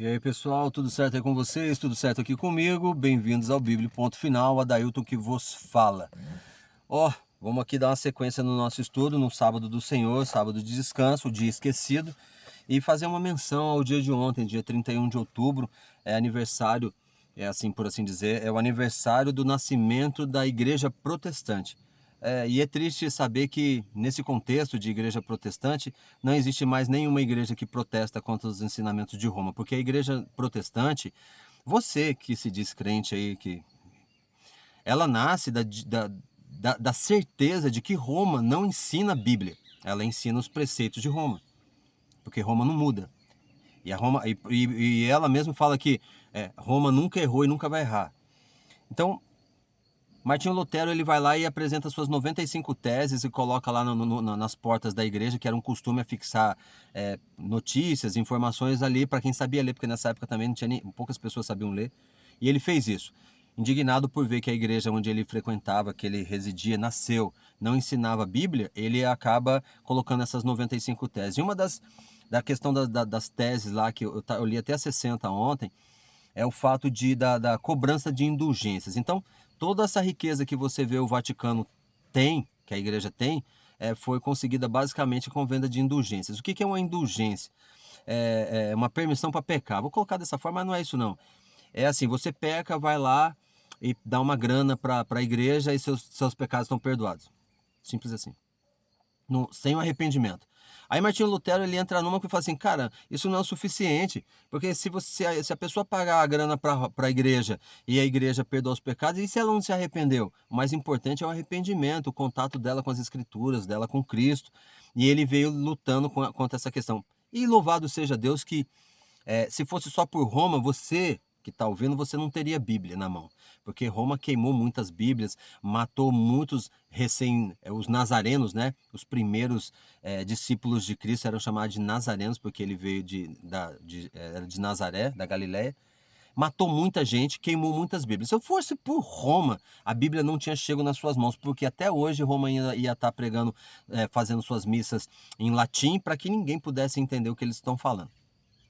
E aí pessoal, tudo certo aí com vocês? Tudo certo aqui comigo? Bem-vindos ao Bíblia Ponto Final, Adailton que vos fala. Ó, vamos aqui dar uma sequência no nosso estudo no sábado do Senhor, sábado de descanso, o dia esquecido, e fazer uma menção ao dia de ontem, dia 31 de outubro, é aniversário, assim por assim dizer, é o aniversário do nascimento da Igreja Protestante. E é triste saber que, nesse contexto de igreja protestante, não existe mais nenhuma igreja que protesta contra os ensinamentos de Roma, porque a igreja protestante, você que se diz crente aí, que ela nasce da certeza de que Roma não ensina a Bíblia, ela ensina os preceitos de Roma, porque Roma não muda. E ela mesma fala que Roma nunca errou e nunca vai errar. Então, Martinho Lutero ele vai lá e apresenta suas 95 teses e coloca lá nas portas da igreja, que era um costume afixar notícias, informações ali para quem sabia ler, porque nessa época também não tinha poucas pessoas sabiam ler. E ele fez isso, indignado por ver que a igreja onde ele frequentava, que ele residia, nasceu, não ensinava a Bíblia, ele acaba colocando essas 95 teses. E uma da questão das teses lá, que eu li até a 60 ontem, é o fato da cobrança de indulgências. Então, toda essa riqueza que você vê o Vaticano tem, que a igreja tem, foi conseguida basicamente com venda de indulgências. O que é uma indulgência? É uma permissão para pecar. Vou colocar dessa forma, mas não é isso não. É assim, você peca, vai lá e dá uma grana para a igreja e seus pecados estão perdoados. Simples assim. Sem o arrependimento. Aí Martinho Lutero ele entra numa que fala assim, cara, isso não é o suficiente, porque se a pessoa pagar a grana para a igreja e a igreja perdoa os pecados, e se ela não se arrependeu? O mais importante é o arrependimento, o contato dela com as escrituras, dela com Cristo, e ele veio lutando contra essa questão. E louvado seja Deus que se fosse só por Roma, você que está ouvindo, você não teria Bíblia na mão. Porque Roma queimou muitas Bíblias, matou muitos os nazarenos, né? Os primeiros discípulos de Cristo eram chamados de nazarenos, porque ele veio era de Nazaré, da Galiléia. Matou muita gente, queimou muitas Bíblias. Se eu fosse por Roma, a Bíblia não tinha chego nas suas mãos, porque até hoje Roma ia estar pregando, fazendo suas missas em latim, para que ninguém pudesse entender o que eles estão falando.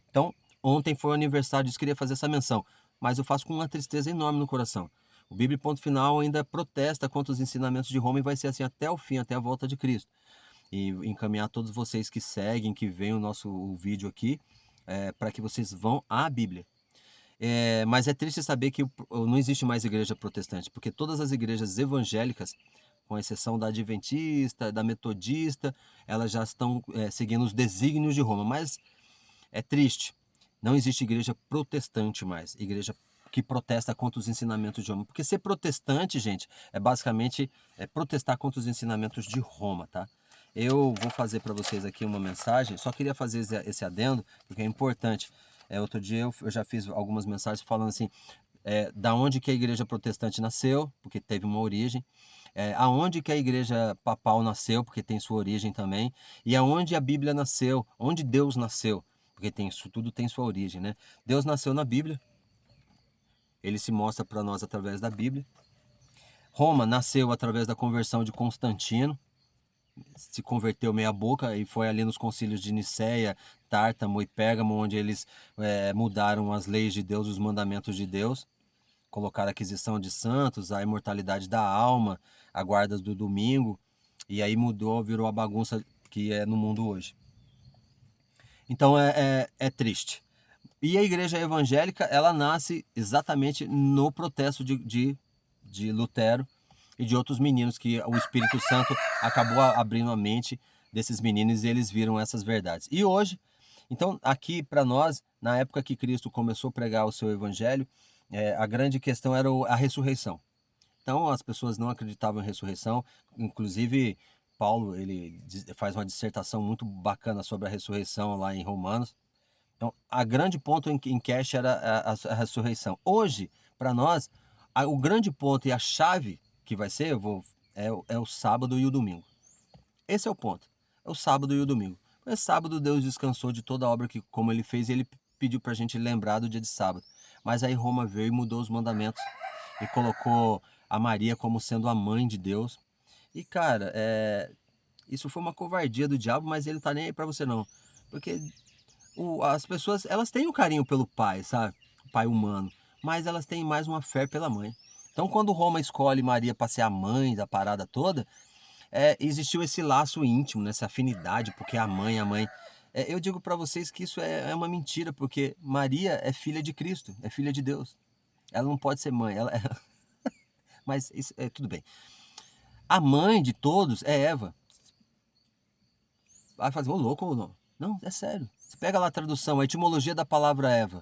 Então, ontem foi o aniversário disso, queria fazer essa menção, mas eu faço com uma tristeza enorme no coração. O Bíblia Ponto Final ainda protesta contra os ensinamentos de Roma e vai ser assim até o fim, até a volta de Cristo. E encaminhar todos vocês que seguem, que veem o vídeo aqui, para que vocês vão à Bíblia. Mas é triste saber que não existe mais igreja protestante, porque todas as igrejas evangélicas, com exceção da adventista, da metodista, elas já estão seguindo os desígnios de Roma. Mas é triste. Não existe igreja protestante mais, igreja que protesta contra os ensinamentos de Roma. Porque ser protestante, gente, é basicamente protestar contra os ensinamentos de Roma, tá? Eu vou fazer para vocês aqui uma mensagem, só queria fazer esse adendo, porque é importante. Outro dia eu já fiz algumas mensagens falando assim, da onde que a igreja protestante nasceu, porque teve uma origem, aonde que a igreja papal nasceu, porque tem sua origem também, e aonde a Bíblia nasceu, onde Deus nasceu, porque tudo tem sua origem, né? Deus nasceu na Bíblia, ele se mostra para nós através da Bíblia. Roma nasceu através da conversão de Constantino, se converteu meia boca e foi ali nos concílios de Nicéia, Tártamo e Pérgamo, onde eles mudaram as leis de Deus, os mandamentos de Deus, colocaram a aquisição de santos, a imortalidade da alma, a guarda do domingo, e aí virou a bagunça que é no mundo hoje. Então é triste. E a igreja evangélica, ela nasce exatamente no protesto de Lutero e de outros meninos, que o Espírito Santo acabou abrindo a mente desses meninos e eles viram essas verdades. E hoje, então, aqui para nós, na época que Cristo começou a pregar o seu evangelho, a grande questão era a ressurreição. Então, as pessoas não acreditavam em ressurreição, inclusive Paulo, ele faz uma dissertação muito bacana sobre a ressurreição lá em Romanos. Então, a grande ponto em cash era a ressurreição. Hoje, para nós, o grande ponto e a chave que vai ser, é o sábado e o domingo. Esse é o ponto. É o sábado e o domingo. Mas sábado Deus descansou de toda a obra que, como ele fez, e ele pediu para a gente lembrar do dia de sábado. Mas aí Roma veio e mudou os mandamentos e colocou a Maria como sendo a mãe de Deus. E, cara, isso foi uma covardia do diabo, mas ele tá nem aí para você não. Porque as pessoas, elas têm o carinho pelo pai, sabe? O pai humano, mas elas têm mais uma fé pela mãe. Então, quando Roma escolhe Maria para ser a mãe da parada toda, existiu esse laço íntimo, essa afinidade, porque a mãe. Eu digo para vocês que isso é uma mentira, porque Maria é filha de Cristo, é filha de Deus. Ela não pode ser mãe, mas isso, tudo bem. A mãe de todos é Eva. Vai fazer, ô louco ou não? Não, é sério. Você pega lá a tradução, a etimologia da palavra Eva.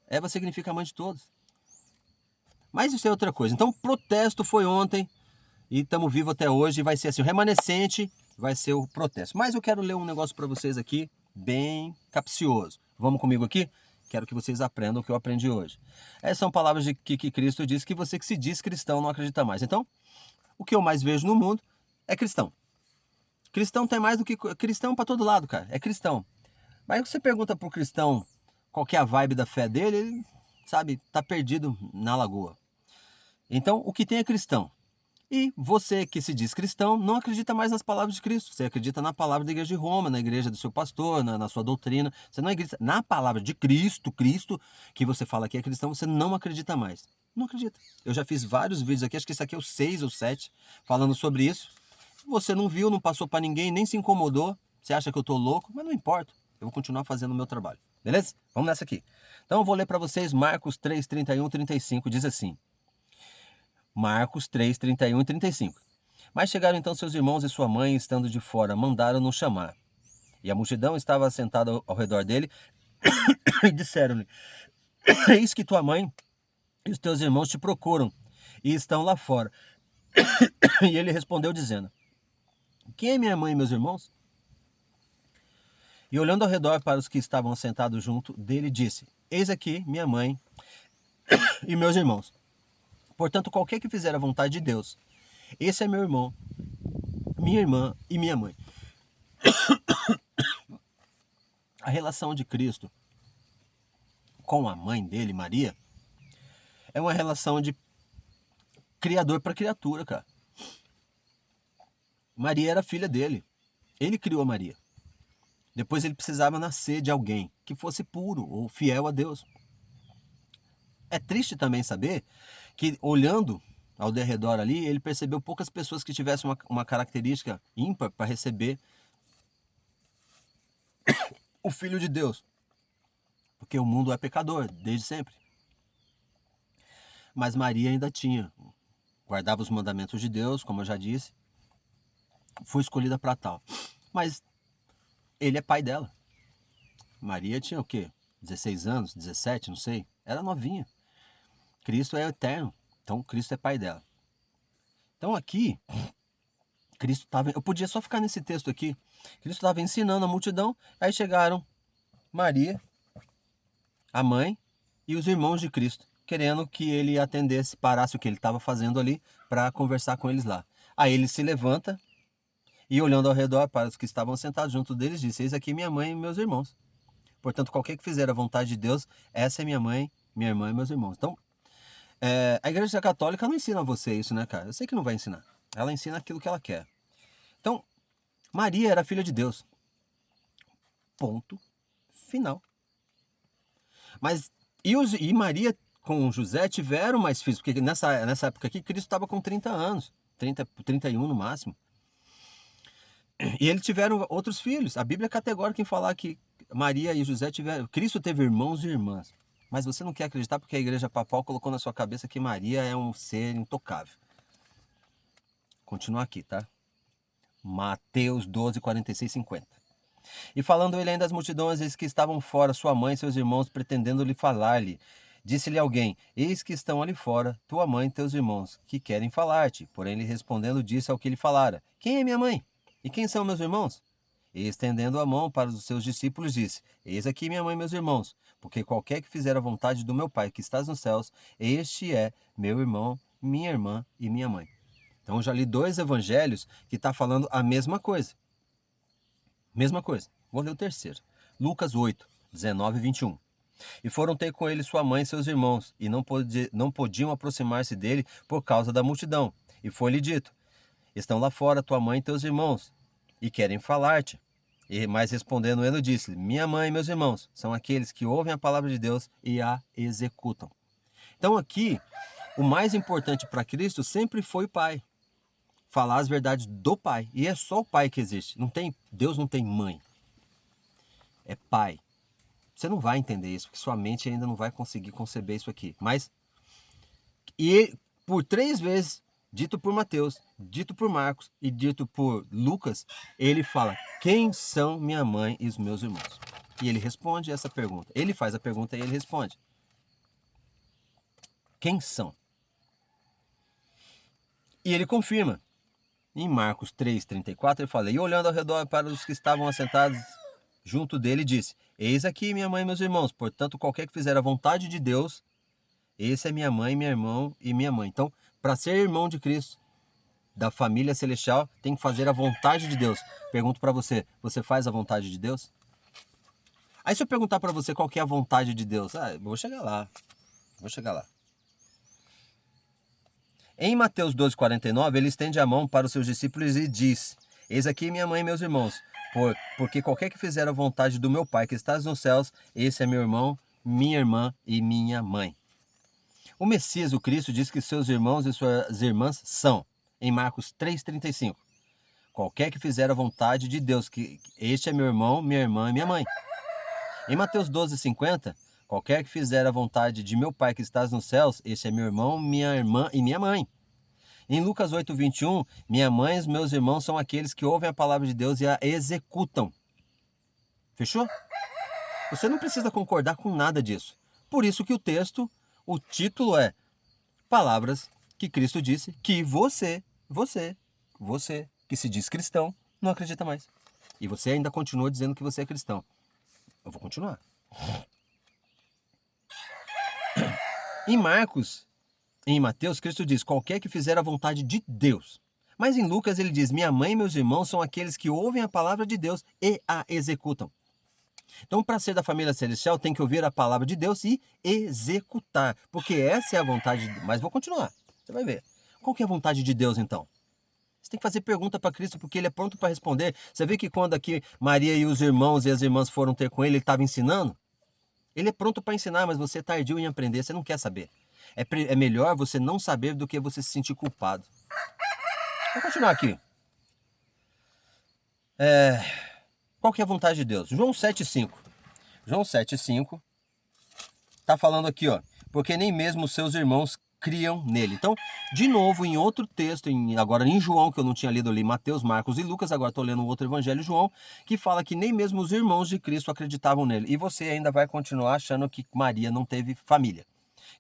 Eva significa mãe de todos. Mas isso é outra coisa. Então, protesto foi ontem e estamos vivos até hoje. Vai ser assim, o remanescente vai ser o protesto. Mas eu quero ler um negócio para vocês aqui, bem capcioso. Vamos comigo aqui? Quero que vocês aprendam o que eu aprendi hoje. Essas são palavras de que Cristo diz que você que se diz cristão não acredita mais. Então, o que eu mais vejo no mundo é cristão. Cristão tem mais do que... Cristão para todo lado, cara. É cristão. Mas você pergunta pro cristão qual que é a vibe da fé dele, ele, sabe, tá perdido na lagoa. Então, o que tem é cristão. E você que se diz cristão não acredita mais nas palavras de Cristo. Você acredita na palavra da igreja de Roma, na igreja do seu pastor, na sua doutrina. Você não acredita na palavra de Cristo, que você fala que é cristão, você não acredita mais. Não acredita. Eu já fiz vários vídeos aqui, acho que esse aqui é o 6 ou 7, falando sobre isso. Você não viu, não passou para ninguém, nem se incomodou. Você acha que eu tô louco, mas não importa. Eu vou continuar fazendo o meu trabalho. Beleza? Vamos nessa aqui. Então eu vou ler para vocês Marcos 3, 31, 35. Diz assim. Marcos 3, 31 e 35. Mas chegaram então seus irmãos e sua mãe, estando de fora, mandaram-no chamar. E a multidão estava assentada ao redor dele e disseram-lhe, eis que tua mãe e os teus irmãos te procuram e estão lá fora. E ele respondeu dizendo, quem é minha mãe e meus irmãos? E olhando ao redor para os que estavam sentados junto dele, disse, eis aqui minha mãe e meus irmãos. Portanto, qualquer que fizer a vontade de Deus, esse é meu irmão, minha irmã e minha mãe. A relação de Cristo com a mãe dele, Maria, é uma relação de criador para criatura, cara. Maria era filha dele. Ele criou a Maria. Depois ele precisava nascer de alguém que fosse puro ou fiel a Deus. É triste também saber que, olhando ao derredor ali, ele percebeu poucas pessoas que tivessem uma característica ímpar para receber o Filho de Deus. Porque o mundo é pecador, desde sempre. Mas Maria ainda tinha. Guardava os mandamentos de Deus, como eu já disse. Foi escolhida para tal. Mas ele é pai dela. Maria tinha o quê? 16 anos, 17, não sei. Era novinha. Cristo é eterno. Então, Cristo é pai dela. Então, aqui, Cristo estava... Eu podia só ficar nesse texto aqui. Cristo estava ensinando a multidão. Aí chegaram Maria, a mãe e os irmãos de Cristo, querendo que ele atendesse, parasse o que ele estava fazendo ali para conversar com eles lá. Aí ele se levanta e, olhando ao redor para os que estavam sentados junto deles, disse, eis aqui minha mãe e meus irmãos. Portanto, qualquer que fizer a vontade de Deus, essa é minha mãe, minha irmã e meus irmãos. Então, a Igreja Católica não ensina a você isso, né, cara? Eu sei que não vai ensinar. Ela ensina aquilo que ela quer. Então, Maria era filha de Deus. Ponto final. Mas, e Maria com José tiveram mais filhos, porque nessa época aqui, Cristo estava com 30 anos. 31 no máximo. E eles tiveram outros filhos. A Bíblia é categórica em falar que Maria e José tiveram... Cristo teve irmãos e irmãs. Mas você não quer acreditar porque a igreja papal colocou na sua cabeça que Maria é um ser intocável. Continua aqui, tá? Mateus 12, 46, 50. E falando ele ainda às multidões, eis que estavam fora sua mãe e seus irmãos, pretendendo-lhe falar-lhe. Disse-lhe alguém, eis que estão ali fora tua mãe e teus irmãos, que querem falar-te. Porém, ele respondendo, disse ao que lhe falara, quem é minha mãe? E quem são meus irmãos? E estendendo a mão para os seus discípulos, disse, eis aqui minha mãe e meus irmãos, porque qualquer que fizer a vontade do meu Pai que estás nos céus, este é meu irmão, minha irmã e minha mãe. Então, eu já li 2 evangelhos que está falando a mesma coisa. Mesma coisa. Vou ler o terceiro. Lucas 8, 19 e 21. E foram ter com ele sua mãe e seus irmãos, e não podiam aproximar-se dele por causa da multidão. E foi-lhe dito, estão lá fora tua mãe e teus irmãos, e querem falar-te. Mas respondendo ele, disse: minha mãe e meus irmãos são aqueles que ouvem a palavra de Deus e a executam. Então aqui, o mais importante para Cristo sempre foi o Pai. Falar as verdades do Pai. E é só o Pai que existe. Deus não tem mãe. É Pai. Você não vai entender isso, porque sua mente ainda não vai conseguir conceber isso aqui. Mas, por 3 vezes, dito por Mateus, dito por Marcos e dito por Lucas, ele fala: quem são minha mãe e os meus irmãos? E ele responde essa pergunta. Ele faz a pergunta e ele responde. Quem são? E ele confirma. Em Marcos 3,34 ele fala: e olhando ao redor para os que estavam assentados junto dele, disse: eis aqui minha mãe e meus irmãos, portanto qualquer que fizer a vontade de Deus, esse é minha mãe, meu irmão e minha mãe. Então, para ser irmão de Cristo, da família celestial, tem que fazer a vontade de Deus. Pergunto para você, você faz a vontade de Deus? Aí se eu perguntar para você qual que é a vontade de Deus, vou chegar lá. Em Mateus 12,49, ele estende a mão para os seus discípulos e diz: eis aqui minha mãe e meus irmãos, porque qualquer que fizer a vontade do meu Pai que estás nos céus, esse é meu irmão, minha irmã e minha mãe. O Messias, o Cristo, diz que seus irmãos e suas irmãs são, em Marcos 3,35, qualquer que fizer a vontade de Deus, que este é meu irmão, minha irmã e minha mãe. Em Mateus 12,50, qualquer que fizer a vontade de meu Pai que estás nos céus, este é meu irmão, minha irmã e minha mãe. Em Lucas 8,21, minha mãe e os meus irmãos são aqueles que ouvem a palavra de Deus e a executam. Fechou? Você não precisa concordar com nada disso. Por isso que o título é Palavras que Cristo disse que você, que se diz cristão, não acredita mais. E você ainda continua dizendo que você é cristão. Eu vou continuar. Em Mateus, Cristo diz: qualquer que fizer a vontade de Deus. Mas em Lucas ele diz: minha mãe e meus irmãos são aqueles que ouvem a palavra de Deus e a executam. Então, para ser da família celestial, tem que ouvir a palavra de Deus e executar. Porque essa é a vontade de Deus. Mas vou continuar. Você vai ver. Qual que é a vontade de Deus, então? Você tem que fazer pergunta para Cristo, porque ele é pronto para responder. Você vê que quando aqui Maria e os irmãos e as irmãs foram ter com ele estava ensinando? Ele é pronto para ensinar, mas você é tardio em aprender. Você não quer saber. É melhor você não saber do que você se sentir culpado. Vou continuar aqui. Qual que é a vontade de Deus? João 7,5. João 7,5 está falando aqui, ó. Porque nem mesmo os seus irmãos criam nele. Então, de novo, em outro texto, agora em João, que eu não tinha lido ali, Mateus, Marcos e Lucas, agora estou lendo um outro evangelho, João, que fala que nem mesmo os irmãos de Cristo acreditavam nele. E você ainda vai continuar achando que Maria não teve família,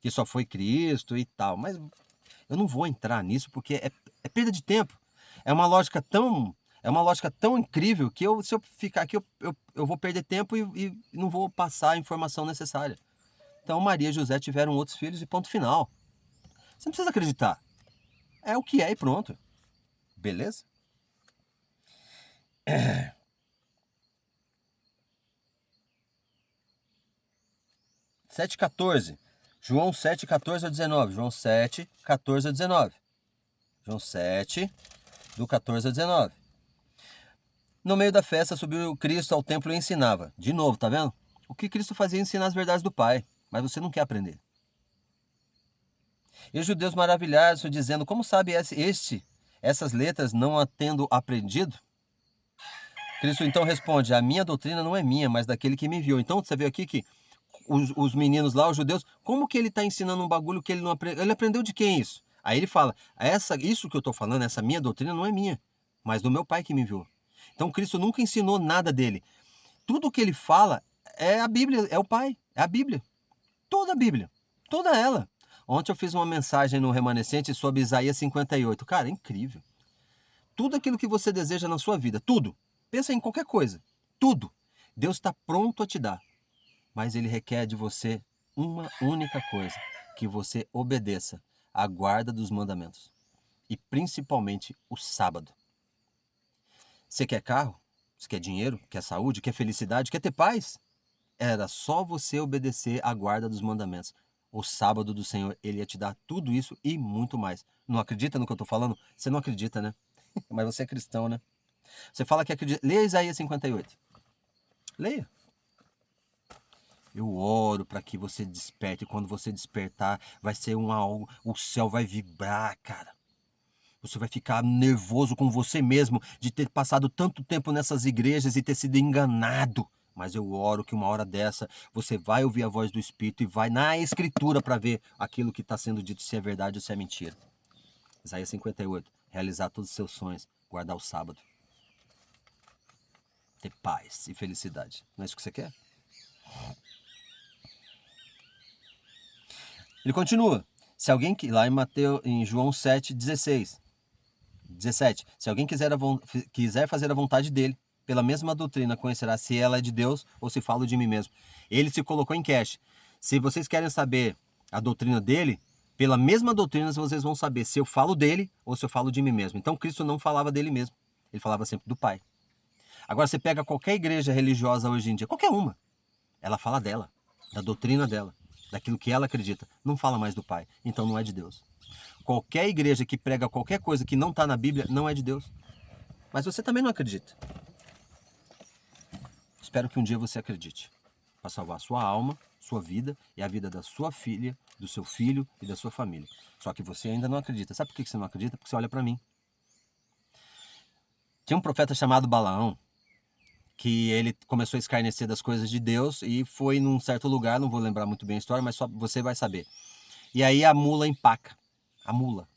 que só foi Cristo e tal. Mas eu não vou entrar nisso porque é perda de tempo. É uma lógica tão incrível que se eu ficar aqui, eu vou perder tempo e não vou passar a informação necessária. Então, Maria e José tiveram outros filhos e ponto final. Você não precisa acreditar. É o que é e pronto. Beleza? 7,14. João 7, 14 a 19. João 7, 14 a 19. João 7, do 14 a 19. No meio da festa subiu Cristo ao templo e ensinava. De novo, tá vendo? O que Cristo fazia é ensinar as verdades do Pai. Mas você não quer aprender. E os judeus maravilharam, dizendo: como sabe essas letras não a tendo aprendido? Cristo então responde: a minha doutrina não é minha, mas daquele que me enviou. Então você vê aqui que os meninos lá, os judeus, como que ele está ensinando um bagulho que ele não aprendeu? Ele aprendeu de quem isso? Aí ele fala: isso que eu estou falando, essa minha doutrina não é minha, mas do meu Pai que me enviou. Então Cristo nunca ensinou nada dele. Tudo que ele fala é a Bíblia, é o Pai, é a Bíblia. Toda a Bíblia, toda ela. Ontem eu fiz uma mensagem no Remanescente sobre Isaías 58. Cara, é incrível. Tudo aquilo que você deseja na sua vida, tudo. Pensa em qualquer coisa, tudo. Deus está pronto a te dar. Mas ele requer de você uma única coisa: que você obedeça à guarda dos mandamentos. E principalmente o sábado. Você quer carro? Você quer dinheiro? Quer saúde? Quer felicidade? Quer ter paz? Era só você obedecer à guarda dos mandamentos. O sábado do Senhor, ele ia te dar tudo isso e muito mais. Não acredita no que eu estou falando? Você não acredita, né? Mas você é cristão, né? Você fala que acredita. Leia Isaías 58. Leia. Eu oro para que você desperte. Quando você despertar, vai ser algo. O céu vai vibrar, cara. Você vai ficar nervoso com você mesmo de ter passado tanto tempo nessas igrejas e ter sido enganado. Mas eu oro que uma hora dessa você vai ouvir a voz do Espírito e vai na Escritura para ver aquilo que está sendo dito, se é verdade ou se é mentira. Isaías 58. Realizar todos os seus sonhos. Guardar o sábado. Ter paz e felicidade. Não é isso que você quer? Ele continua. Se alguém lá em João 7:16, 17. Se alguém quiser fazer a vontade dele, pela mesma doutrina conhecerá se ela é de Deus ou se falo de mim mesmo. Ele se colocou em cash. Se vocês querem saber a doutrina dele, pela mesma doutrina vocês vão saber se eu falo dele ou se eu falo de mim mesmo. Então Cristo não falava dele mesmo. Ele falava sempre do Pai. Agora você pega qualquer igreja religiosa hoje em dia, qualquer uma, ela fala dela, da doutrina dela, daquilo que ela acredita. Não fala mais do Pai. Então não é de Deus. Qualquer igreja que prega qualquer coisa que não está na Bíblia não é de Deus. Mas você também não acredita. Espero que um dia você acredite. Para salvar sua alma, sua vida e a vida da sua filha, do seu filho e da sua família. Só que você ainda não acredita. Sabe por que você não acredita? Porque você olha para mim. Tinha um profeta chamado Balaão, que ele começou a escarnecer das coisas de Deus e foi num certo lugar, não vou lembrar muito bem a história, mas só você vai saber. E aí a mula empaca. A mula.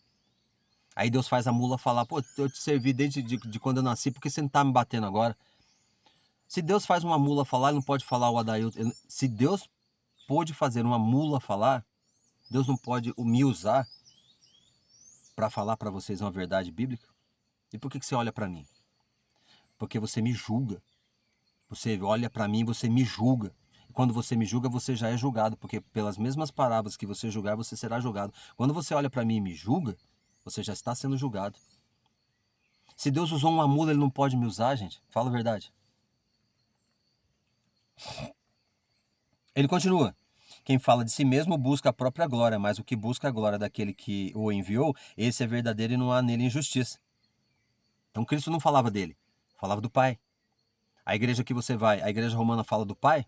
Aí Deus faz a mula falar, pô, eu te servi desde de quando eu nasci, por que você não tá me batendo agora? Se Deus faz uma mula falar, ele não pode falar o Adailton. Se Deus pôde fazer uma mula falar, Deus não pode me usar para falar para vocês uma verdade bíblica? E por que você olha para mim? Porque você me julga. Você olha para mim e você me julga. E quando você me julga, você já é julgado, porque pelas mesmas palavras que você julgar, você será julgado. Quando você olha para mim e me julga, você já está sendo julgado. Se Deus usou uma mula, ele não pode me usar, gente? Fala a verdade. Ele continua. Quem fala de si mesmo busca a própria glória, mas o que busca a glória daquele que o enviou, esse é verdadeiro e não há nele injustiça. Então Cristo não falava dele, falava do Pai. A igreja que você vai, a igreja romana fala do Pai,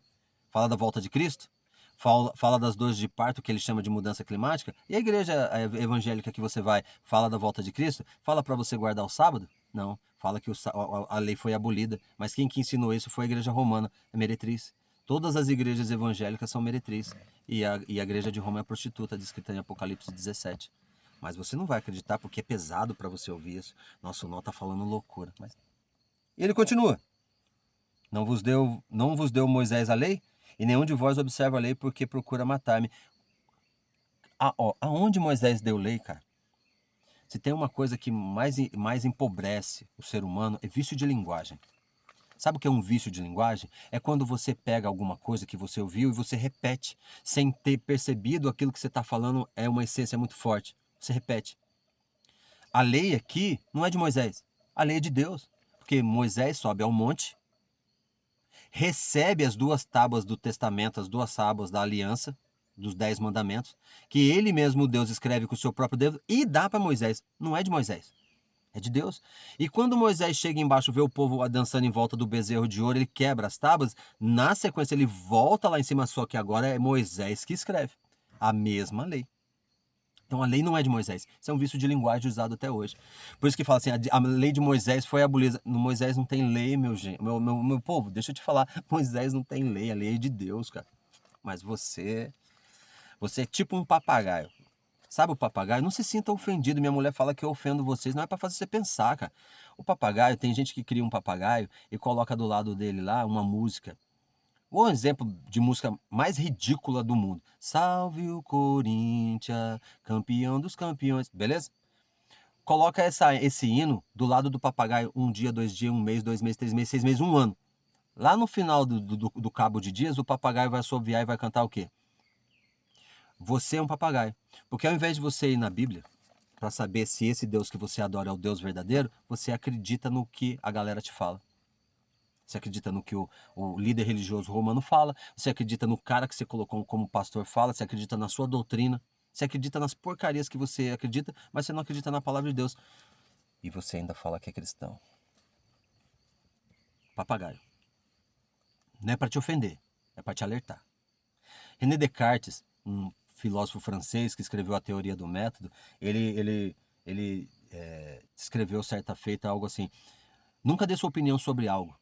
fala da volta de Cristo, fala das dores de parto que ele chama de mudança climática, e a igreja evangélica que você vai fala da volta de Cristo, fala para você guardar o sábado? Não, fala que a lei foi abolida, mas quem que ensinou isso foi a igreja romana, a meretriz. Todas as igrejas evangélicas são meretriz, e a igreja de Roma é a prostituta, descrita em Apocalipse 17. Mas você não vai acreditar porque é pesado para você ouvir isso. Nossa, o Nó tá falando loucura. Mas... E ele continua. Não vos deu Moisés a lei? E nenhum de vós observa a lei porque procura matar-me. Aonde Moisés deu lei, cara? Se tem uma coisa que mais empobrece o ser humano, é vício de linguagem. Sabe o que é um vício de linguagem? É quando você pega alguma coisa que você ouviu e você repete, sem ter percebido aquilo que você está falando é uma essência muito forte. Você repete. A lei aqui não é de Moisés, a lei é de Deus. Porque Moisés sobe ao monte, recebe as 2 tábuas do testamento, as 2 tábuas da aliança, dos 10 mandamentos, que ele mesmo, Deus, escreve com o seu próprio dedo e dá para Moisés. Não é de Moisés, é de Deus. E quando Moisés chega embaixo, vê o povo dançando em volta do bezerro de ouro, ele quebra as tábuas, na sequência ele volta lá em cima, só que agora é Moisés que escreve a mesma lei. Então a lei não é de Moisés. Isso é um vício de linguagem usado até hoje. Por isso que fala assim, a lei de Moisés foi abolida. No Moisés não tem lei, meu povo, deixa eu te falar. Moisés não tem lei, a lei é de Deus, cara. Mas você é tipo um papagaio. Sabe o papagaio? Não se sinta ofendido. Minha mulher fala que eu ofendo vocês. Não é para fazer você pensar, cara. O papagaio, tem gente que cria um papagaio e coloca do lado dele lá uma música. Um exemplo de música mais ridícula do mundo. Salve o Corinthians, campeão dos campeões. Beleza? Coloca esse hino do lado do papagaio 1 dia, 2 dias, 1 mês, 2 meses, 3 meses, 6 meses, 1 ano. Lá no final do cabo de dias, o papagaio vai assoviar e vai cantar o quê? Você é um papagaio. Porque ao invés de você ir na Bíblia para saber se esse Deus que você adora é o Deus verdadeiro, você acredita no que a galera te fala. Você acredita no que o líder religioso romano fala, você acredita no cara que você colocou como pastor fala, você acredita na sua doutrina, você acredita nas porcarias que você acredita, mas você não acredita na palavra de Deus. E você ainda fala que é cristão. Papagaio. Não é para te ofender, é para te alertar. René Descartes, um filósofo francês que escreveu a teoria do método, ele escreveu certa feita algo assim: nunca dê sua opinião sobre algo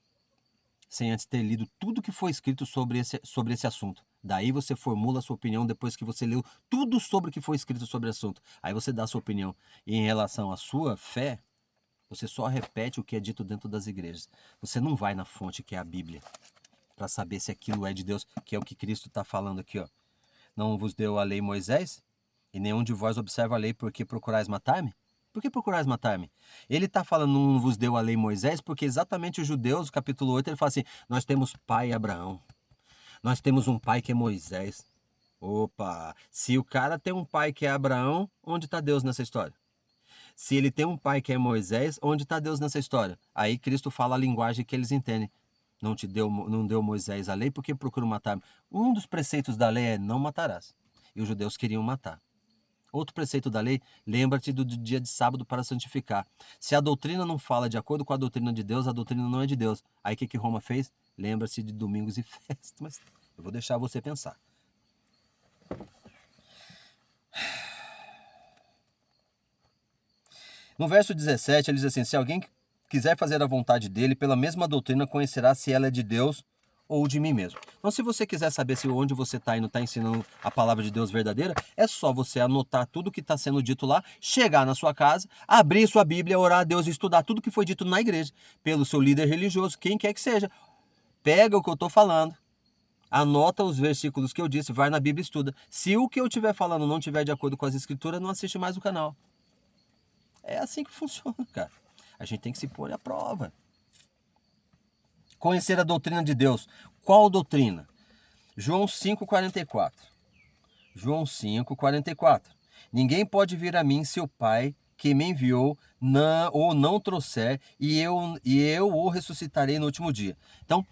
sem antes ter lido tudo que foi escrito sobre esse assunto. Daí você formula a sua opinião depois que você leu tudo sobre o que foi escrito sobre o assunto. Aí você dá a sua opinião. E em relação à sua fé, você só repete o que é dito dentro das igrejas. Você não vai na fonte que é a Bíblia para saber se aquilo é de Deus, que é o que Cristo está falando aqui, ó. Não vos deu a lei Moisés? E nenhum de vós observa a lei, porque procurais matar-me? Por que procurais matar-me? Ele está falando, não vos deu a lei Moisés, porque exatamente os judeus, capítulo 8, ele fala assim: nós temos pai Abraão, nós temos um pai que é Moisés. Opa, se o cara tem um pai que é Abraão, onde está Deus nessa história? Se ele tem um pai que é Moisés, onde está Deus nessa história? Aí Cristo fala a linguagem que eles entendem. Não deu Moisés a lei, porque procura matar-me. Um dos preceitos da lei é não matarás. E os judeus queriam matar. Outro preceito da lei, lembra-te do dia de sábado para santificar. Se a doutrina não fala de acordo com a doutrina de Deus, a doutrina não é de Deus. Aí o que Roma fez? Lembra-se de domingos e festas. Mas eu vou deixar você pensar. No verso 17, ele diz assim: se alguém quiser fazer a vontade dele, pela mesma doutrina conhecerá se ela é de Deus ou de mim mesmo. Então, se você quiser saber se onde você está indo está ensinando a palavra de Deus verdadeira, é só você anotar tudo que está sendo dito lá, chegar na sua casa, abrir sua Bíblia, orar a Deus e estudar tudo que foi dito na igreja, pelo seu líder religioso, quem quer que seja. Pega o que eu estou falando, anota os versículos que eu disse, vai na Bíblia e estuda. Se o que eu estiver falando não estiver de acordo com as escrituras, não assiste mais o canal. É assim que funciona, cara. A gente tem que se pôr à prova. Conhecer a doutrina de Deus. Qual doutrina? João 5,44. João 5,44. Ninguém pode vir a mim se o Pai que me enviou não trouxer, e eu o ressuscitarei no último dia. Então,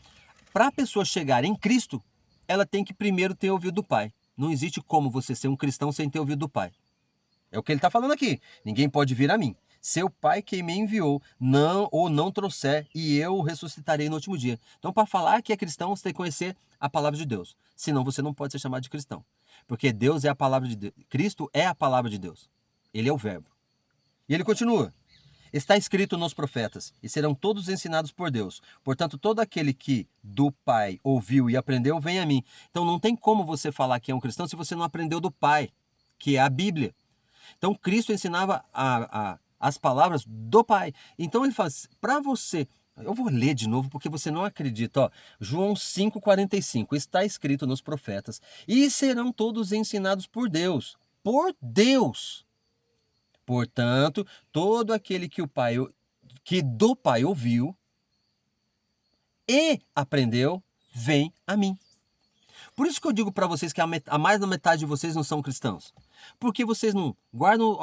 para a pessoa chegar em Cristo, ela tem que primeiro ter ouvido do Pai. Não existe como você ser um cristão sem ter ouvido do Pai. É o que ele está falando aqui. Ninguém pode vir a mim. Seu Pai que me enviou não trouxer, e eu o ressuscitarei no último dia. Então, para falar que é cristão, você tem que conhecer a palavra de Deus. Senão, você não pode ser chamado de cristão. Porque Deus é a palavra de Deus. Cristo é a palavra de Deus. Ele é o verbo. E ele continua. Está escrito nos profetas, e serão todos ensinados por Deus. Portanto, todo aquele que do Pai ouviu e aprendeu, vem a mim. Então, não tem como você falar que é um cristão se você não aprendeu do Pai, que é a Bíblia. Então, Cristo ensinava as palavras do Pai. Então, ele faz, para você... Eu vou ler de novo porque você não acredita. Ó, João 5,45. Está escrito nos profetas, e serão todos ensinados por Deus. Por Deus. Portanto, todo aquele que do Pai ouviu e aprendeu, vem a mim. Por isso que eu digo para vocês que a mais da metade de vocês não são cristãos. Porque vocês não guardam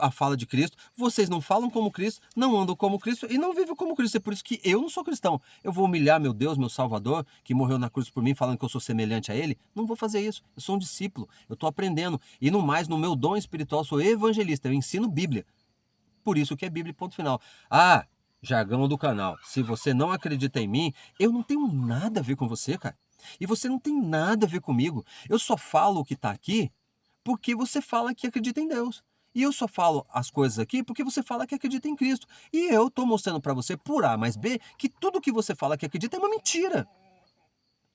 a fala de Cristo, vocês não falam como Cristo, não andam como Cristo e não vivem como Cristo. É por isso que eu não sou cristão. Eu vou humilhar meu Deus, meu Salvador, que morreu na cruz por mim, falando que eu sou semelhante a Ele? Não vou fazer isso. Eu sou um discípulo, eu estou aprendendo. E no mais, no meu dom espiritual, sou evangelista, eu ensino Bíblia. Por isso que é Bíblia, ponto final. Ah, jargão do canal. Se você não acredita em mim, eu não tenho nada a ver com você, cara. E você não tem nada a ver comigo. Eu só falo o que está aqui porque você fala que acredita em Deus. E eu só falo as coisas aqui porque você fala que acredita em Cristo. E eu estou mostrando para você, por A mais B, que tudo que você fala que acredita é uma mentira.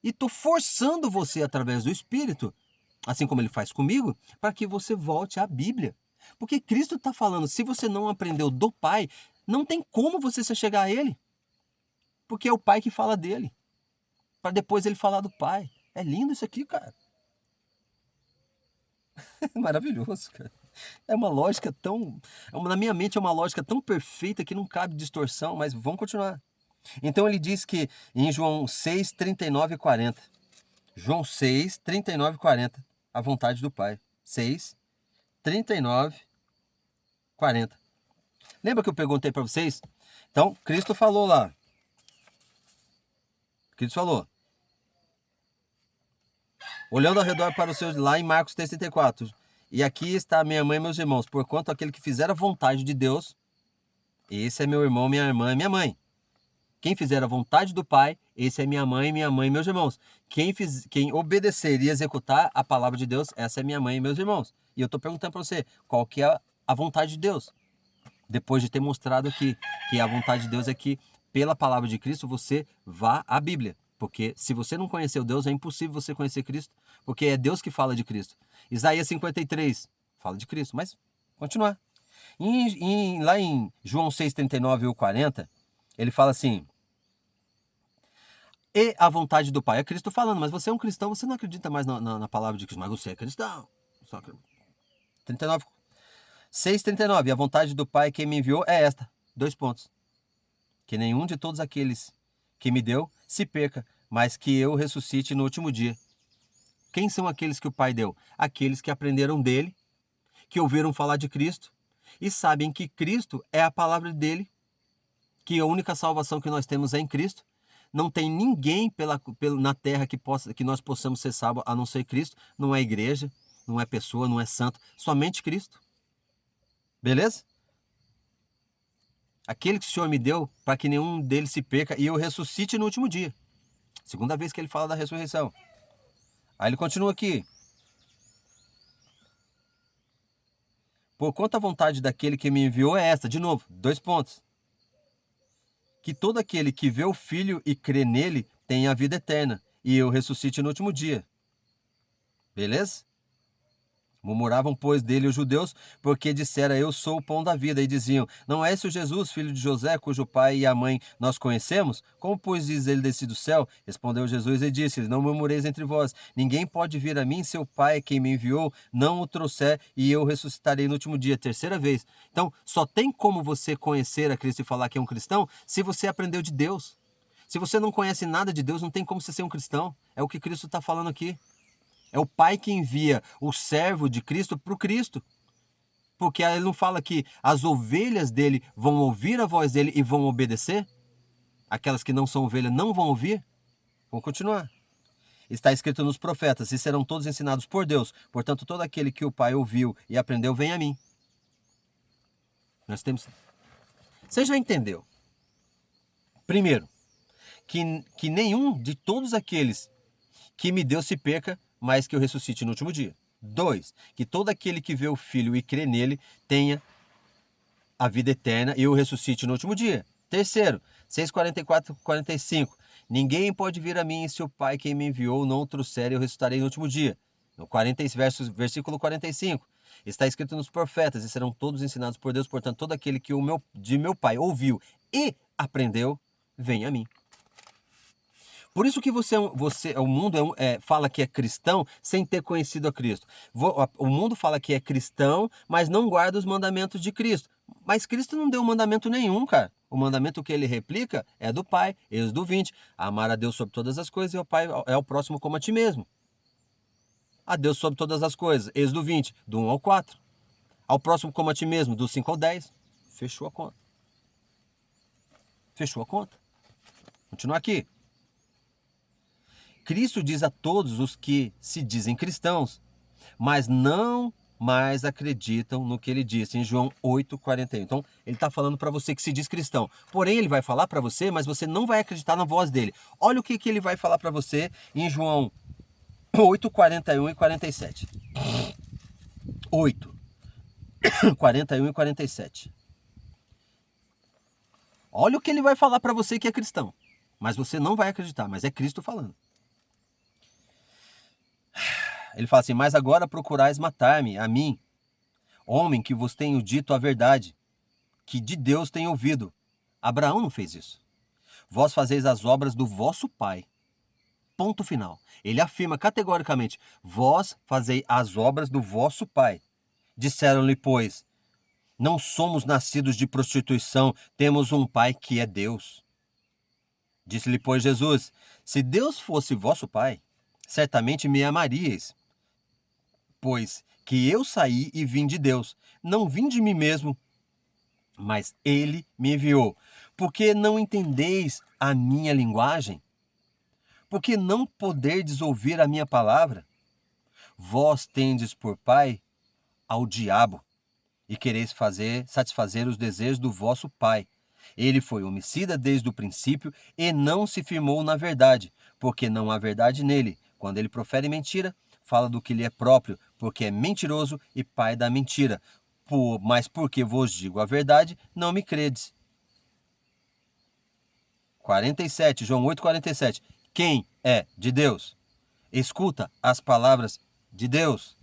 E estou forçando você através do Espírito, assim como ele faz comigo, para que você volte à Bíblia. Porque Cristo está falando, se você não aprendeu do Pai, não tem como você se chegar a Ele. Porque é o Pai que fala dele. Para depois ele falar do Pai. É lindo isso aqui, cara. É maravilhoso, cara. É uma lógica tão... Na minha mente é uma lógica tão perfeita que não cabe distorção, mas vamos continuar. Então ele diz que em João 6, 39 e 40. João 6, 39 e 40. A vontade do Pai. 6, 39, 40. Lembra que eu perguntei para vocês? Então, Cristo falou lá. Cristo falou. Olhando ao redor para os seus... Lá em Marcos 34. E aqui está minha mãe e meus irmãos. Porquanto aquele que fizer a vontade de Deus, esse é meu irmão, minha irmã e minha mãe. Quem fizer a vontade do Pai, esse é minha mãe e meus irmãos. Quem obedecer e executar a palavra de Deus, essa é minha mãe e meus irmãos. E eu estou perguntando para você, qual que é a vontade de Deus? Depois de ter mostrado aqui que a vontade de Deus é que, pela palavra de Cristo, você vá à Bíblia. Porque se você não conheceu Deus, é impossível você conhecer Cristo, porque é Deus que fala de Cristo. Isaías 53 fala de Cristo, mas continuar. Lá em João 6,39 ou 40, ele fala assim: e a vontade do Pai. É Cristo falando, mas você é um cristão, você não acredita mais na palavra de Cristo, mas você é cristão. 39, 6,39, a vontade do Pai que me enviou é esta, 2 pontos. Que nenhum de todos aqueles que me deu se perca, mas que eu ressuscite no último dia. Quem são aqueles que o Pai deu? Aqueles que aprenderam dele, que ouviram falar de Cristo e sabem que Cristo é a palavra dele, que a única salvação que nós temos é em Cristo. Não tem ninguém na terra que nós possamos ser salvos a não ser Cristo. Não é igreja, não é pessoa, não é santo, somente Cristo. Beleza? Aquele que o Senhor me deu para que nenhum deles se perca e eu ressuscite no último dia. Segunda vez que ele fala da ressurreição. Aí ele continua aqui. Por quanto a vontade daquele que me enviou é esta. De novo, 2 pontos. Que todo aquele que vê o Filho e crê nele tenha a vida eterna, e eu ressuscite no último dia. Beleza? Murmuravam, pois, dele os judeus, porque dissera, eu sou o pão da vida, e diziam, não é esse o Jesus, filho de José, cujo pai e a mãe nós conhecemos? Como, pois, diz ele descido do céu? Respondeu Jesus e disse, não murmureis entre vós, ninguém pode vir a mim, se o Pai, quem me enviou, não o trouxer, e eu ressuscitarei no último dia. Terceira vez. Então, só tem como você conhecer a Cristo e falar que é um cristão, se você aprendeu de Deus. Se você não conhece nada de Deus, não tem como você ser um cristão. É o que Cristo está falando aqui. É o Pai que envia o servo de Cristo para o Cristo. Porque ele não fala que as ovelhas dele vão ouvir a voz dele e vão obedecer? Aquelas que não são ovelhas não vão ouvir? Vamos continuar. Está escrito nos profetas, e serão todos ensinados por Deus. Portanto, todo aquele que o Pai ouviu e aprendeu, vem a mim. Nós temos... Você já entendeu? Primeiro, que nenhum de todos aqueles que me deu se perca, mas que eu ressuscite no último dia. 2, que todo aquele que vê o Filho e crê nele tenha a vida eterna e eu ressuscite no último dia. Terceiro, 6:44, 45. Ninguém pode vir a mim se o Pai que me enviou não o trouxer e eu ressuscitarei no último dia. No versículo 45. Está escrito nos profetas, e serão todos ensinados por Deus, portanto, todo aquele que de meu Pai ouviu e aprendeu, vem a mim. Por isso que o mundo fala que é cristão sem ter conhecido a Cristo. O mundo fala que é cristão, mas não guarda os mandamentos de Cristo. Mas Cristo não deu mandamento nenhum, cara. O mandamento que ele replica é do Pai, Êxodo 20. Amar a Deus sobre todas as coisas e ao Pai é o próximo como a ti mesmo. A Deus sobre todas as coisas, Êxodo 20, do 1 ao 4. Ao próximo como a ti mesmo, do 5 ao 10. Fechou a conta. Fechou a conta. Continua aqui. Cristo diz a todos os que se dizem cristãos, mas não mais acreditam no que ele disse em João 8,41. Então, ele está falando para você que se diz cristão. Porém, ele vai falar para você, mas você não vai acreditar na voz dele. Olha o que ele vai falar para você em João 8,41 e 47. 8, 41 e 47. Olha o que ele vai falar para você que é cristão. Mas você não vai acreditar, mas é Cristo falando. Ele fala assim, mas agora procurais matar-me, a mim, homem que vos tenho dito a verdade, que de Deus tenho ouvido. Abraão não fez isso. Vós fazeis as obras do vosso pai. Ponto final. Ele afirma categoricamente, vós fazeis as obras do vosso pai. Disseram-lhe, pois, não somos nascidos de prostituição, temos um pai que é Deus. Disse-lhe, pois, Jesus, se Deus fosse vosso pai, certamente me amaríeis, pois que eu saí e vim de Deus, não vim de mim mesmo, mas ele me enviou. Porque não entendeis a minha linguagem? Porque não poderdes ouvir a minha palavra? Vós tendes por pai ao diabo, e quereis satisfazer os desejos do vosso pai. Ele foi homicida desde o princípio e não se firmou na verdade, porque não há verdade nele. Quando ele profere mentira, fala do que lhe é próprio, porque é mentiroso e pai da mentira. Mas porque vos digo a verdade, não me credes. 47, João 8,47. Quem é de Deus? Escuta as palavras de Deus.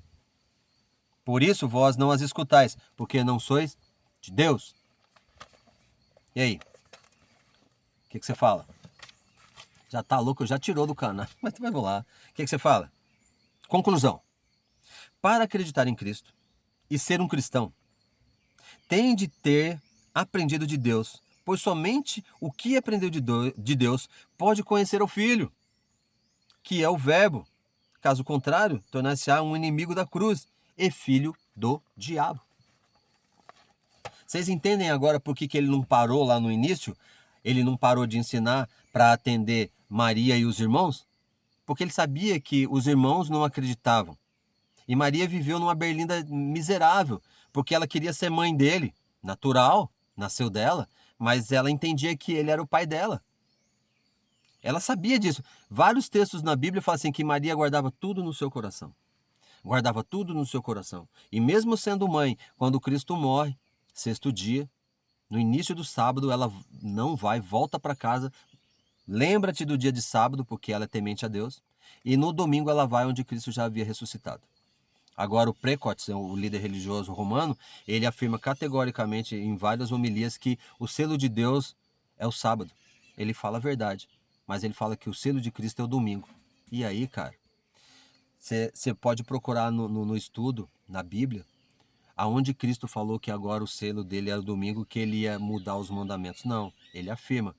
Por isso vós não as escutais, porque não sois de Deus. E aí? O que você fala? Já tá louco, já tirou do canal. Mas vamos lá. O que você fala? Conclusão. Para acreditar em Cristo e ser um cristão, tem de ter aprendido de Deus, pois somente o que aprendeu de Deus pode conhecer o Filho, que é o Verbo. Caso contrário, tornar-se-á um inimigo da cruz e filho do diabo. Vocês entendem agora por que ele não parou lá no início? Ele não parou de ensinar para atender Maria e os irmãos? Porque ele sabia que os irmãos não acreditavam. E Maria viveu numa berlinda miserável, porque ela queria ser mãe dele, natural, nasceu dela, mas ela entendia que ele era o pai dela. Ela sabia disso. Vários textos na Bíblia falam assim que Maria guardava tudo no seu coração. Guardava tudo no seu coração. E mesmo sendo mãe, quando Cristo morre, sexto dia, no início do sábado, ela não vai, volta para casa, lembra-te do dia de sábado, porque ela é temente a Deus, e no domingo ela vai onde Cristo já havia ressuscitado. Agora o Precotes, o líder religioso romano, ele afirma categoricamente em várias homilias que o selo de Deus é o sábado. Ele fala a verdade, mas ele fala que o selo de Cristo é o domingo. E aí, cara, você pode procurar no estudo, na Bíblia, aonde Cristo falou que agora o selo dele era o domingo, que ele ia mudar os mandamentos. Não, ele afirma,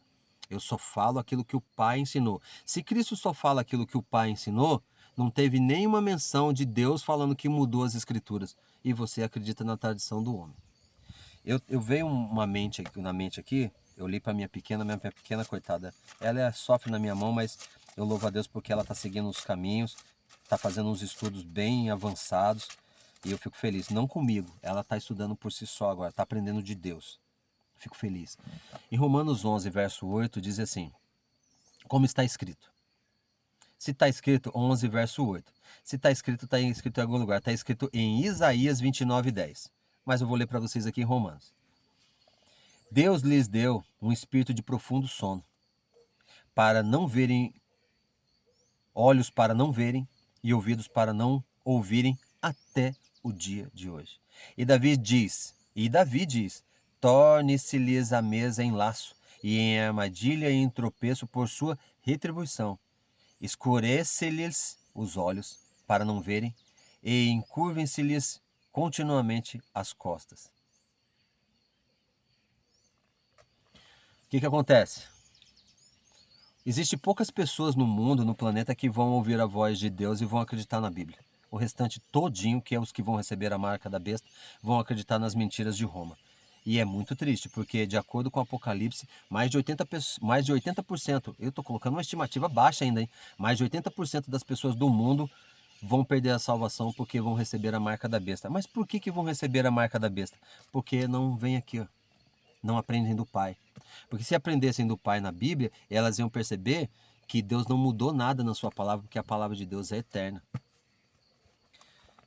eu só falo aquilo que o Pai ensinou. Se Cristo só fala aquilo que o Pai ensinou, não teve nenhuma menção de Deus falando que mudou as Escrituras. E você acredita na tradição do homem. Eu veio uma mente na mente aqui, eu li para minha pequena coitada. Ela sofre na minha mão, mas eu louvo a Deus porque ela está seguindo os caminhos, está fazendo uns estudos bem avançados e eu fico feliz. Não comigo, ela está estudando por si só agora, está aprendendo de Deus. Fico feliz. Em Romanos 11, verso 8, diz assim, como está escrito. Se está escrito 11, verso 8. Se está escrito em algum lugar. Está escrito em Isaías 29, 10. Mas eu vou ler para vocês aqui em Romanos. Deus lhes deu um espírito de profundo sono, para não verem, olhos para não verem e ouvidos para não ouvirem até o dia de hoje. E Davi diz, torne-se-lhes a mesa em laço e em armadilha e em tropeço por sua retribuição. Escurece-lhes os olhos para não verem e encurvem-se-lhes continuamente as costas. O que acontece? Existem poucas pessoas no mundo, no planeta, que vão ouvir a voz de Deus e vão acreditar na Bíblia. O restante todinho, que é os que vão receber a marca da besta, vão acreditar nas mentiras de Roma. E é muito triste, porque de acordo com o Apocalipse, mais de 80%, eu estou colocando uma estimativa baixa ainda, hein? Mais de 80% das pessoas do mundo vão perder a salvação porque vão receber a marca da besta. Mas por que vão receber a marca da besta? Porque não vem aqui, ó. Não aprendem do Pai. Porque se aprendessem do Pai na Bíblia, elas iam perceber que Deus não mudou nada na sua palavra, porque a palavra de Deus é eterna.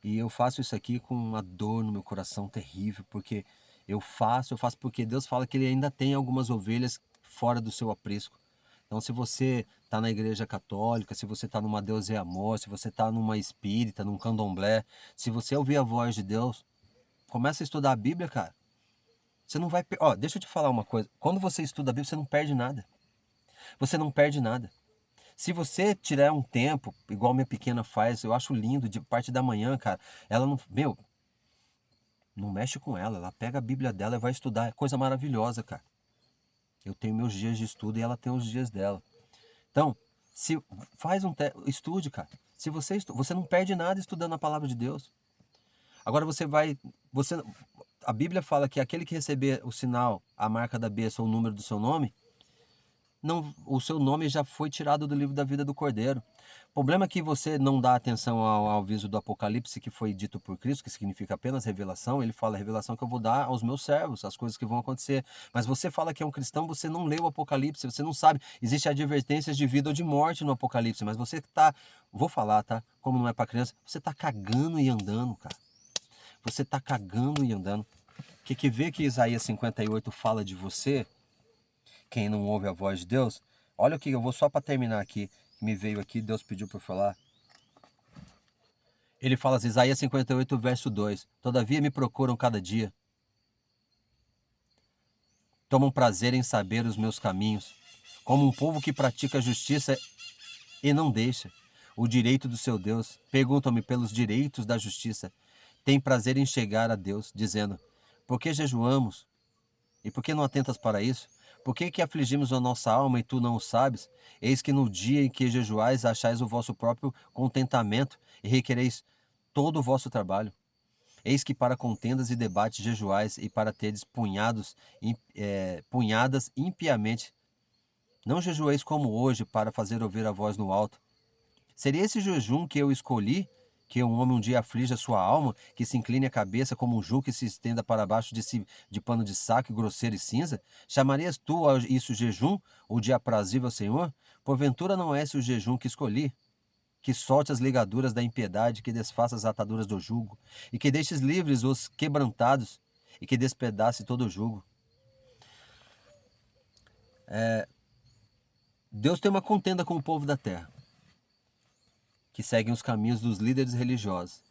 E eu faço isso aqui com uma dor no meu coração terrível, porque eu faço porque Deus fala que ele ainda tem algumas ovelhas fora do seu aprisco. Então, se você está na igreja católica, se você está numa Deus é Amor, se você está numa espírita, num candomblé, se você ouvir a voz de Deus, começa a estudar a Bíblia, cara. Você não vai... Ó, deixa eu te falar uma coisa. Quando você estuda a Bíblia, você não perde nada. Você não perde nada. Se você tiver um tempo, igual minha pequena faz, eu acho lindo, de parte da manhã, cara, ela não... Não mexe com ela. Ela pega a Bíblia dela e vai estudar. É coisa maravilhosa, cara. Eu tenho meus dias de estudo e ela tem os dias dela. Então, se faz estude, cara. Se você você não perde nada estudando a palavra de Deus. Agora a Bíblia fala que aquele que receber o sinal, a marca da besta ou o número do seu nome, o seu nome já foi tirado do livro da vida do Cordeiro. O problema é que você não dá atenção ao aviso do Apocalipse que foi dito por Cristo, que significa apenas revelação. Ele fala, revelação que eu vou dar aos meus servos, as coisas que vão acontecer. Mas você fala que é um cristão, você não leu o Apocalipse, você não sabe. Existem advertências de vida ou de morte no Apocalipse, mas você tá, vou falar, tá? Como não é para criança, você tá cagando e andando, cara. Você tá cagando e andando. Que vê que Isaías 58 fala de você, quem não ouve a voz de Deus, olha o que eu vou só para terminar aqui, me veio aqui, Deus pediu para eu falar. Ele fala assim, Isaías 58, verso 2, todavia me procuram cada dia, tomam prazer em saber os meus caminhos, como um povo que pratica a justiça e não deixa o direito do seu Deus, perguntam-me pelos direitos da justiça, tem prazer em chegar a Deus, dizendo, por que jejuamos? E por que não atentas para isso? Por que afligimos a nossa alma e tu não o sabes? Eis que no dia em que jejuais achais o vosso próprio contentamento e requereis todo o vosso trabalho. Eis que para contendas e debates jejuais e para teres punhadas impiamente. Não jejueis como hoje para fazer ouvir a voz no alto. Seria esse jejum que eu escolhi, que um homem um dia aflige a sua alma, que se incline a cabeça como um jugo que se estenda para baixo de pano de saco, grosseiro e cinza? Chamarias tu a isso jejum, ou de aprazível ao Senhor? Porventura não é esse o jejum que escolhi? Que solte as ligaduras da impiedade, que desfaça as ataduras do jugo, e que deixes livres os quebrantados, e que despedace todo o jugo. Deus tem uma contenda com o povo da terra, que seguem os caminhos dos líderes religiosos.